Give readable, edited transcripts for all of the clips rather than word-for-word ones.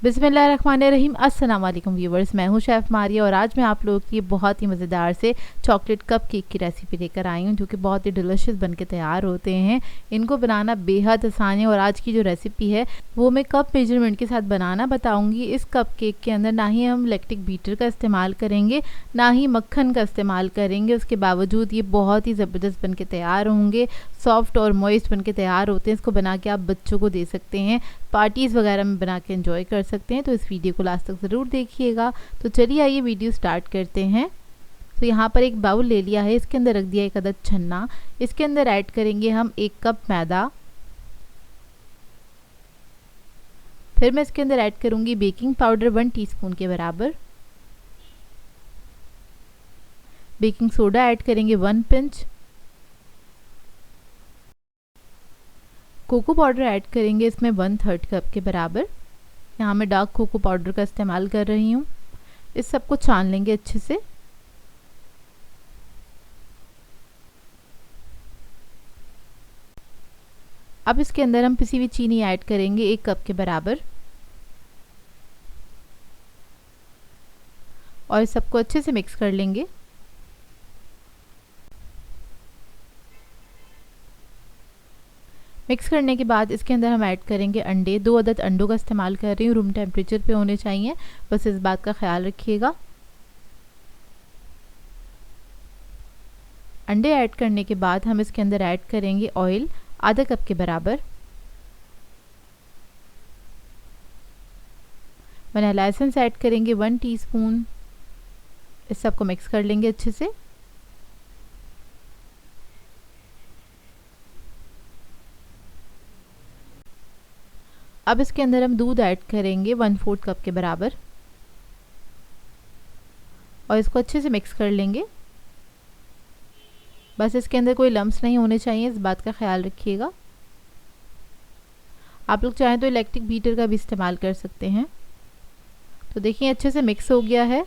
बिस्मिल्लाहिर्रहमानिर्रहीम। अस्सलाम वालेकुम व्यूवर्स, मैं हूं शेफ़ मारिया और आज मैं आप लोगों की बहुत ही मज़ेदार से चॉकलेट कप केक की रेसिपी लेकर आई हूं जो कि बहुत ही डिलीशियस बनके तैयार होते हैं। इनको बनाना बेहद आसान है और आज की जो रेसिपी है वो मैं कप मेजरमेंट के साथ बनाना बताऊंगी। इस कप केक के अंदर ना ही हम लैक्टिक बीटर का इस्तेमाल करेंगे, ना ही मक्खन का इस्तेमाल करेंगे। उसके बावजूद ये बहुत ही ज़बरदस्त बनके तैयार होंगे, सॉफ्ट और मॉइस्ट बनके तैयार होते हैं। इसको बना के आप बच्चों को दे सकते हैं, पार्टीज़ वगैरह में बना के एंजॉय कर सकते हैं। तो इस वीडियो को लास्ट तक ज़रूर देखिएगा। तो चलिए आइए वीडियो स्टार्ट करते हैं। तो यहाँ पर एक बाउल ले लिया है, इसके अंदर रख दिया एक अदद छन्ना। इसके अंदर ऐड करेंगे हम 1 कप मैदा। फिर मैं इसके अंदर ऐड करूँगी बेकिंग पाउडर 1 टीस्पून के बराबर। बेकिंग सोडा ऐड करेंगे 1 पिंच। कोको पाउडर ऐड करेंगे इसमें 1/3 कप के बराबर। यहाँ मैं डार्क कोको पाउडर का इस्तेमाल कर रही हूँ। इस सबको छान लेंगे अच्छे से। अब इसके अंदर हम पिसी हुई चीनी ऐड करेंगे 1 कप के बराबर और इस सबको अच्छे से मिक्स कर लेंगे। मिक्स करने के बाद इसके अंदर हम ऐड करेंगे अंडे। 2 अदद अंडों का इस्तेमाल कर रही हूँ, रूम टेम्परेचर पे होने चाहिए, बस इस बात का ख्याल रखिएगा। अंडे ऐड करने के बाद हम इसके अंदर ऐड करेंगे ऑयल आधा कप के बराबर। वनीला एसेंस ऐड करेंगे 1 टीस्पून। इस सबको मिक्स कर लेंगे अच्छे से। अब इसके अंदर हम दूध ऐड करेंगे 1/4 कप के बराबर और इसको अच्छे से मिक्स कर लेंगे। बस इसके अंदर कोई लम्प्स नहीं होने चाहिए, इस बात का ख्याल रखिएगा। आप लोग चाहें तो इलेक्ट्रिक बीटर का भी इस्तेमाल कर सकते हैं। तो देखिए अच्छे से मिक्स हो गया है।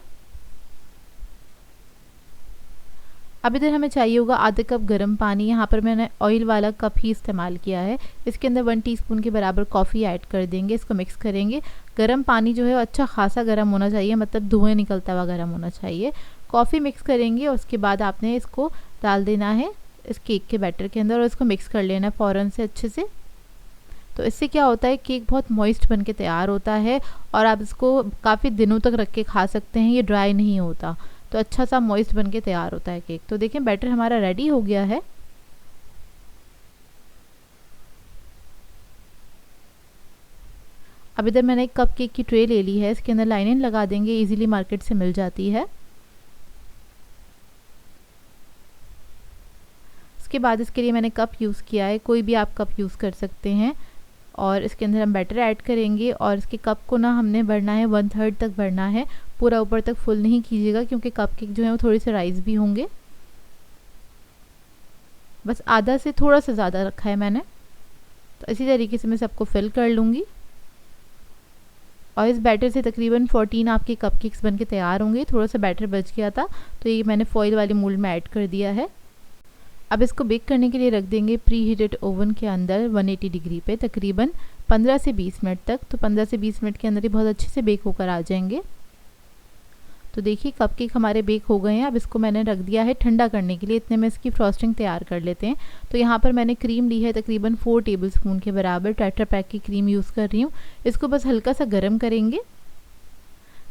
अब इधर हमें चाहिए होगा आधा कप गर्म पानी। यहाँ पर मैंने ऑयल वाला कप ही इस्तेमाल किया है। इसके अंदर 1 टीस्पून के बराबर कॉफ़ी ऐड कर देंगे। इसको मिक्स करेंगे। गर्म पानी जो है अच्छा खासा गर्म होना चाहिए, मतलब धुएं निकलता हुआ गर्म होना चाहिए। कॉफ़ी मिक्स करेंगे और उसके बाद आपने इसको डाल देना है इस केक के बैटर के अंदर और इसको मिक्स कर लेना है फ़ौरन से अच्छे से। तो इससे क्या होता है, केक बहुत मॉइस्ट बन के तैयार होता है और आप इसको काफ़ी दिनों तक रख के खा सकते हैं। ये ड्राई नहीं होता, तो अच्छा सा मॉइस्ट बन के तैयार होता है केक। तो देखें बैटर हमारा रेडी हो गया है। अब इधर मैंने एक कप केक की ट्रे ले ली है, इसके अंदर लाइनिंग लगा देंगे, इजीली मार्केट से मिल जाती है। इसके बाद इसके लिए मैंने कप यूज़ किया है, कोई भी आप कप यूज़ कर सकते हैं। और इसके अंदर हम बैटर ऐड करेंगे और इसके कप को ना हमने भरना है 1/3 तक भरना है, पूरा ऊपर तक फुल नहीं कीजिएगा क्योंकि कप केक जो है वो थोड़े से राइस भी होंगे। बस आधा से थोड़ा सा ज़्यादा रखा है मैंने। तो इसी तरीके से मैं सबको फिल कर लूँगी और इस बैटर से तकरीबन 14 आपके कप केक्स बन के तैयार होंगे। थोड़ा सा बैटर बच गया था तो ये मैंने फॉइल वाली मोल्ड में ऐड कर दिया है। अब इसको बेक करने के लिए रख देंगे प्री हीटेड ओवन के अंदर 180 डिग्री पे तकरीबन 15 से 20 मिनट तक। तो 15 से 20 मिनट के अंदर ही बहुत अच्छे से बेक होकर आ जाएंगे। तो देखिए कपकेक हमारे बेक हो गए हैं। अब इसको मैंने रख दिया है ठंडा करने के लिए। इतने में इसकी फ्रॉस्टिंग तैयार कर लेते हैं। तो यहाँ पर मैंने क्रीम ली है तकरीबन 4 टेबलस्पून के बराबर। टेट्रा पैक की क्रीम यूज़ कर रही हूँ। इसको बस हल्का सा गर्म करेंगे।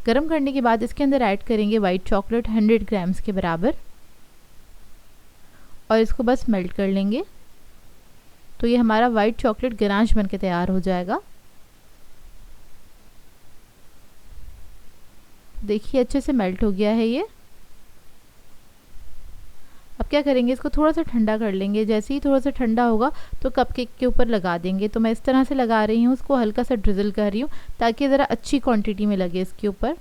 गर्म करने के बाद इसके अंदर ऐड करेंगे वाइट चॉकलेट 100 ग्राम्स के बराबर और इसको बस मेल्ट कर लेंगे। तो ये हमारा वाइट चॉकलेट गनाश बन के तैयार हो जाएगा। देखिए अच्छे से मेल्ट हो गया है ये। अब क्या करेंगे, इसको थोड़ा सा ठंडा कर लेंगे। जैसे ही थोड़ा सा ठंडा होगा तो कपकेक के ऊपर लगा देंगे। तो मैं इस तरह से लगा रही हूँ, उसको हल्का सा ड्रिजल कर रही हूँ ताकि ज़रा अच्छी क्वांटिटी में लगे इसके ऊपर।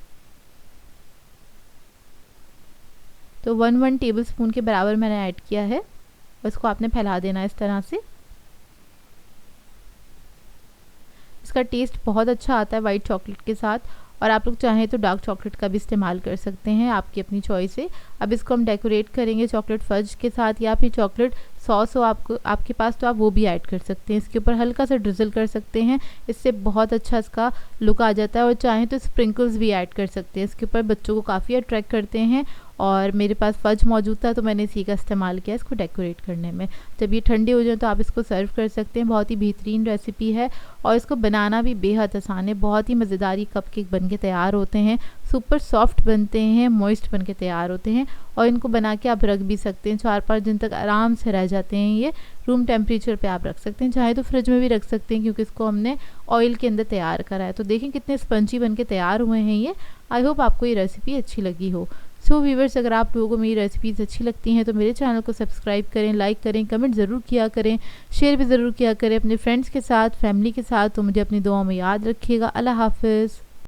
तो 1 टेबलस्पून के बराबर मैंने ऐड किया है। उसको आपने फैला देना इस तरह से। इसका टेस्ट बहुत अच्छा आता है वाइट चॉकलेट के साथ और आप लोग चाहें तो डार्क चॉकलेट का भी इस्तेमाल कर सकते हैं, आपकी अपनी चॉइस है। अब इसको हम डेकोरेट करेंगे चॉकलेट फज के साथ, या फिर चॉकलेट सॉस हो आपके पास तो आप वो भी ऐड कर सकते हैं। इसके ऊपर हल्का सा ड्रिजल कर सकते हैं, इससे बहुत अच्छा इसका लुक आ जाता है। और चाहें तो स्प्रिंकल्स भी ऐड कर सकते हैं, इसके ऊपर बच्चों को काफ़ी अट्रैक्ट करते हैं। और मेरे पास फज मौजूद था तो मैंने इसी का इस्तेमाल किया इसको डेकोरेट करने में। जब ये ठंडे हो जाए तो आप इसको सर्व कर सकते हैं। बहुत ही बेहतरीन रेसिपी है और इसको बनाना भी बेहद आसान है। बहुत ही मज़ेदार ये कपकेक बन के तैयार होते हैं, सुपर सॉफ्ट बनते हैं, मॉइस्ट बन के तैयार होते हैं। और इनको बना के आप रख भी सकते हैं, 4-5 दिन तक आराम से रह जाते हैं। ये रूम टेम्परेचर पे आप रख सकते हैं, चाहे तो फ्रिज में भी रख सकते हैं क्योंकि इसको हमने ऑयल के अंदर तैयार करा है। तो देखें कितने स्पंजी बन के तैयार हुए हैं ये। आई होप आपको ये रेसिपी अच्छी लगी हो। सो व्यूवर्स, अगर आप लोगों को मेरी रेसिपीज़ अच्छी लगती हैं तो मेरे चैनल को सब्सक्राइब करें, लाइक करें, कमेंट ज़रूर किया करें, शेयर भी ज़रूर किया करें अपने फ्रेंड्स के साथ, फैमिली के साथ। तो मुझे अपनी दुआओं में याद रखिएगा। अल्लाह हाफ़िज़।